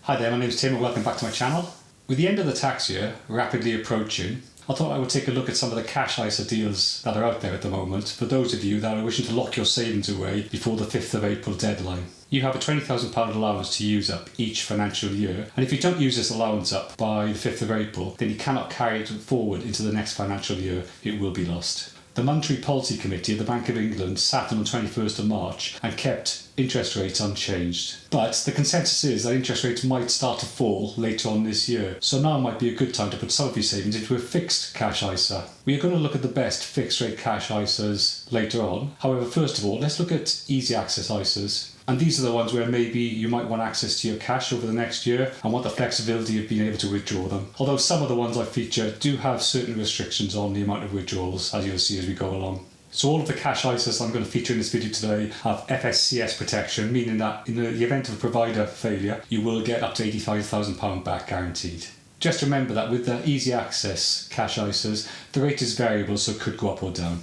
Hi there, my name is Tim and welcome back to my channel. With the end of the tax year rapidly approaching, I thought I would take a look at some of the cash ISA deals that are out there at the moment for those of you that are wishing to lock your savings away before the 5th of April deadline. You have a £20,000 allowance to use up each financial year, and if you don't use this allowance up by the 5th of April, then you cannot carry it forward into the next financial year. It will be lost. The Monetary Policy Committee of the Bank of England sat on the 21st of March and kept interest rates unchanged. But the consensus is that interest rates might start to fall later on this year, so now might be a good time to put some of your savings into a fixed cash ISA. We are going to look at the best fixed rate cash ISAs later on. However, first of all, let's look at easy access ISAs. And these are the ones where maybe you might want access to your cash over the next year and want the flexibility of being able to withdraw them. Although some of the ones I feature do have certain restrictions on the amount of withdrawals, as you'll see as we go along. So all of the cash ISAs I'm going to feature in this video today have FSCS protection, meaning that in the event of a provider failure, you will get up to £85,000 back guaranteed. Just remember that with the easy access cash ISAs, the rate is variable, so it could go up or down.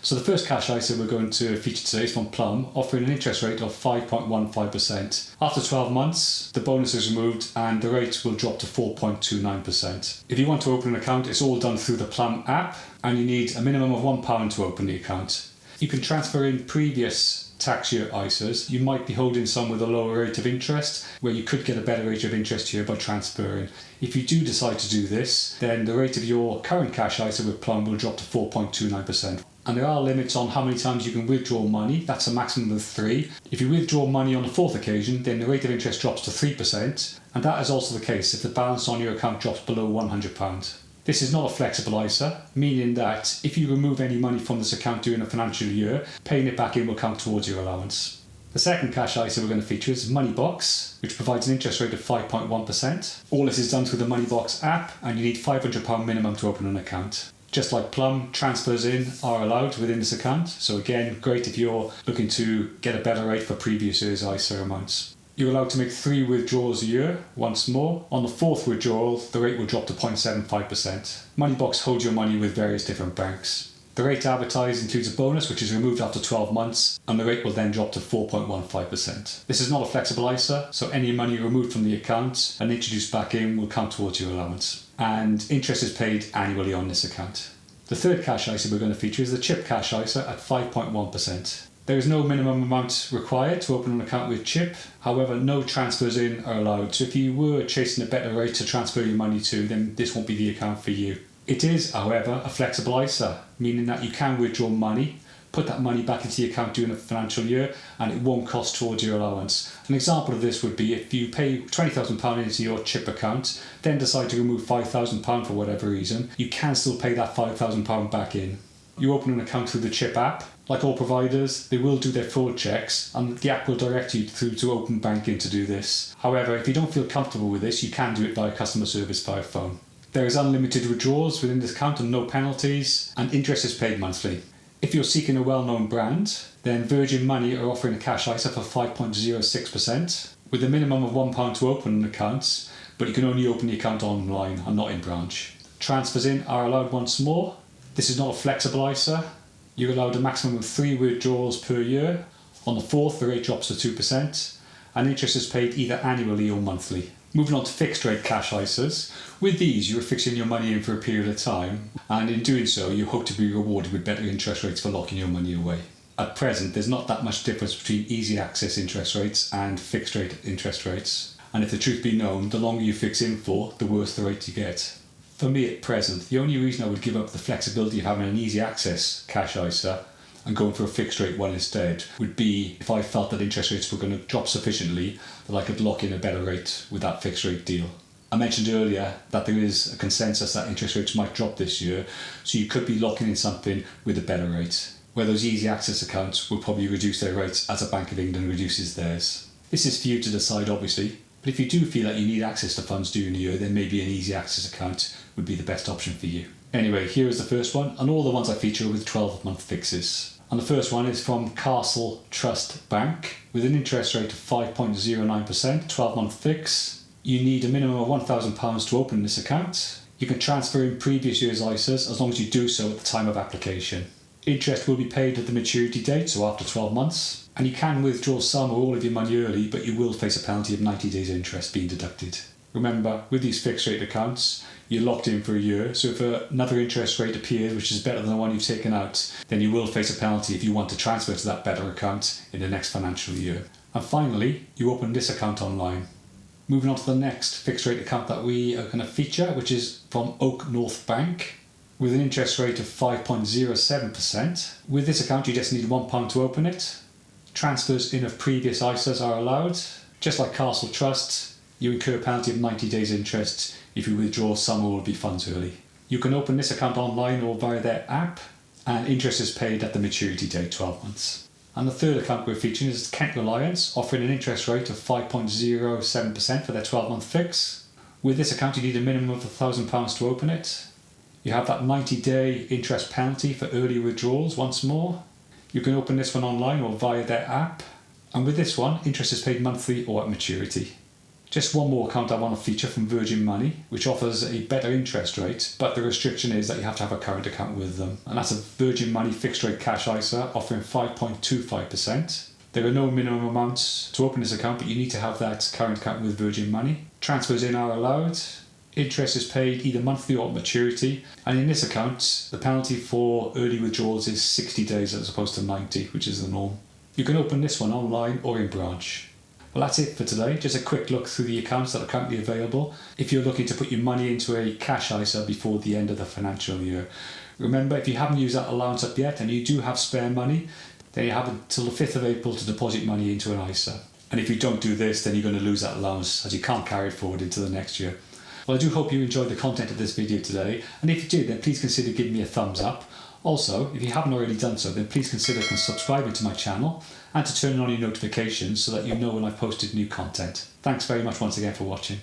So the first cash ISA we're going to feature today is from Plum, offering an interest rate of 5.15%. After 12 months, the bonus is removed and the rate will drop to 4.29%. If you want to open an account, it's all done through the Plum app and you need a minimum of £1 to open the account. You can transfer in previous tax year ISAs. You might be holding some with a lower rate of interest, where you could get a better rate of interest here by transferring. If you do decide to do this, then the rate of your current cash ISA with Plum will drop to 4.29%. And there are limits on how many times you can withdraw money. That's a maximum of 3. If you withdraw money on the 4th occasion, then the rate of interest drops to 3%. And that is also the case if the balance on your account drops below £100. This is not a flexible ISA, meaning that if you remove any money from this account during a financial year, paying it back in will count towards your allowance. The second cash ISA we're going to feature is Moneybox, which provides an interest rate of 5.1%. All this is done through the Moneybox app, and you need £500 minimum to open an account. Just like Plum, transfers in are allowed within this account. So again, great if you're looking to get a better rate for previous year's ISA amounts. You're allowed to make 3 withdrawals a year, once more. On the 4th withdrawal, the rate will drop to 0.75%. Moneybox holds your money with various different banks. The rate advertised includes a bonus which is removed after 12 months, and the rate will then drop to 4.15%. This is not a flexible ISA, so any money removed from the account and introduced back in will count towards your allowance. And interest is paid annually on this account. The third cash ISA we're going to feature is the CHIP cash ISA at 5.1%. There is no minimum amount required to open an account with CHIP. However, no transfers in are allowed. So if you were chasing a better rate to transfer your money to, then this won't be the account for you. It is, however, a flexible ISA, meaning that you can withdraw money, put that money back into the account during a financial year, and it won't cost towards your allowance. An example of this would be if you pay £20,000 into your CHIP account, then decide to remove £5,000 for whatever reason, you can still pay that £5,000 back in. You open an account through the CHIP app. Like all providers, they will do their fraud checks, and the app will direct you through to open banking to do this. However, if you don't feel comfortable with this, you can do it via customer service via phone. There is unlimited withdrawals within this account and no penalties, and interest is paid monthly. If you're seeking a well-known brand, then Virgin Money are offering a cash ISA for 5.06%, with a minimum of £1 to open an account, but you can only open the account online and not in branch. Transfers in are allowed once more. This is not a flexible ISA. You're allowed a maximum of 3 withdrawals per year. On the 4th, the rate drops to 2%, and interest is paid either annually or monthly. Moving on to fixed rate cash ISAs. With these, you're fixing your money in for a period of time, and in doing so, you hope to be rewarded with better interest rates for locking your money away. At present, there's not that much difference between easy access interest rates and fixed rate interest rates. And if the truth be known, the longer you fix in for, the worse the rate you get. For me at present, the only reason I would give up the flexibility of having an easy access cash ISA and going for a fixed rate one instead would be if I felt that interest rates were going to drop sufficiently that I could lock in a better rate with that fixed rate deal. I mentioned earlier that there is a consensus that interest rates might drop this year, so you could be locking in something with a better rate, where those easy access accounts will probably reduce their rates as a Bank of England reduces theirs. This is for you to decide, obviously, but if you do feel that you need access to funds during the year, then maybe an easy access account would be the best option for you. Anyway, here is the first one, and all the ones I feature are with 12-month fixes. And the first one is from Castle Trust Bank with an interest rate of 5.09%, 12-month fix. You need a minimum of £1,000 to open this account. You can transfer in previous year's ISAs as long as you do so at the time of application. Interest will be paid at the maturity date, so after 12 months. And you can withdraw some or all of your money early, but you will face a penalty of 90 days interest being deducted. Remember, with these fixed rate accounts, you're locked in for a year, so if another interest rate appears which is better than the one you've taken out, then you will face a penalty if you want to transfer to that better account in the next financial year. And finally, you open this account online. Moving on to the next fixed rate account that we are going to feature, which is from Oak North Bank, with an interest rate of 5.07%. With this account, you just need £1 to open it. Transfers in of previous ISAs are allowed. Just like Castle Trust, you incur a penalty of 90 days interest if you withdraw some or all of your funds early. You can open this account online or via their app, and interest is paid at the maturity date, 12 months. And the third account we're featuring is Kent Reliance, offering an interest rate of 5.07% for their 12-month fix. With this account, you need a minimum of £1,000 to open it. You have that 90-day interest penalty for early withdrawals once more. You can open this one online or via their app. And with this one, interest is paid monthly or at maturity. Just one more account I want to feature from Virgin Money, which offers a better interest rate, but the restriction is that you have to have a current account with them. And that's a Virgin Money fixed rate cash ISA offering 5.25%. There are no minimum amounts to open this account, but you need to have that current account with Virgin Money. Transfers in are allowed. Interest is paid either monthly or at maturity. And in this account, the penalty for early withdrawals is 60 days as opposed to 90, which is the norm. You can open this one online or in branch. Well, that's it for today. Just a quick look through the accounts that are currently available if you're looking to put your money into a cash ISA before the end of the financial year. Remember, if you haven't used that allowance up yet and you do have spare money, then you have until the 5th of April to deposit money into an ISA. And if you don't do this, then you're going to lose that allowance as you can't carry it forward into the next year. Well, I do hope you enjoyed the content of this video today, and if you did, then please consider giving me a thumbs up. Also, if you haven't already done so, then please consider subscribing to my channel and to turn on your notifications so that you know when I've posted new content. Thanks very much once again for watching.